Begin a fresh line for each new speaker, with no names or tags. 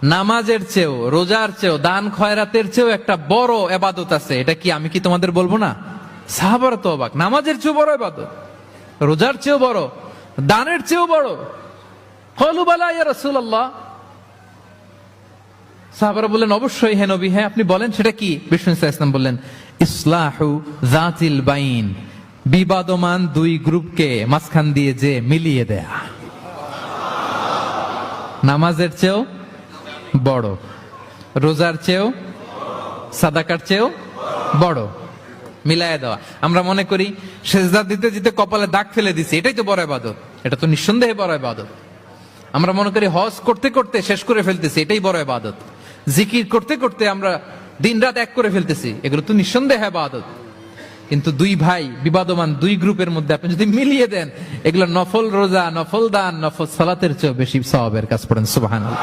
নামাজের চেয়েও, রোজার চেয়েও, দান খয়রাতের চেয়েও একটা বড় ইবাদত আছে। এটা কি আমি কি তোমাদের বলবো না? সাহাবারা তো অবাক, নামাজের চেয়েও বড় ইবাদত, রোজার চেয়েও বড়, দানের চেয়েও বড়। ক্বালু বালা ইয়া রাসূলুল্লাহ। সাহাবারা বললেন অবশ্যই হে নবী, হ্যাঁ আপনি বলেন সেটা কি? বিষ্ণু সাল্লাল্লাহু আলাইহি ওয়াসাল্লাম বললেন ইসলাহু যাতিল বাইন, বিবাদমান দুই গ্রুপকে মাঝখান দিয়ে যে মিলিয়ে দেয়া। নামাজের চেয়েও বড়, রোজার চেয়েও, সাদাকার চেয়েও বড়, মিলায়া দেওয়া। আমরা মনে করি সেজদা দিতে দিতে কপালে দাগ ফেলে দিছি, এটাই তো বড় ইবাদত। এটা তো নিঃসন্দেহে বড় ইবাদত। আমরা মনে করি হজ করতে করতে শেষ করে ফেলতেছি, এটাই বড় ইবাদত। জিকির করতে করতে আমরা দিনরাত এক করে ফেলতেছি, এগুলো তো নিঃসন্দেহে ইবাদত। কিন্তু দুই ভাই বিবাদমান দুই গ্রুপের মধ্যে আপনি যদি মিলিয়ে দেন, এগুলো নফল রোজা, নফল দান, নফল সালাতের চেয়েও বেশি সওয়াবের কাজ। পড়েন সুবহানাল্লাহ।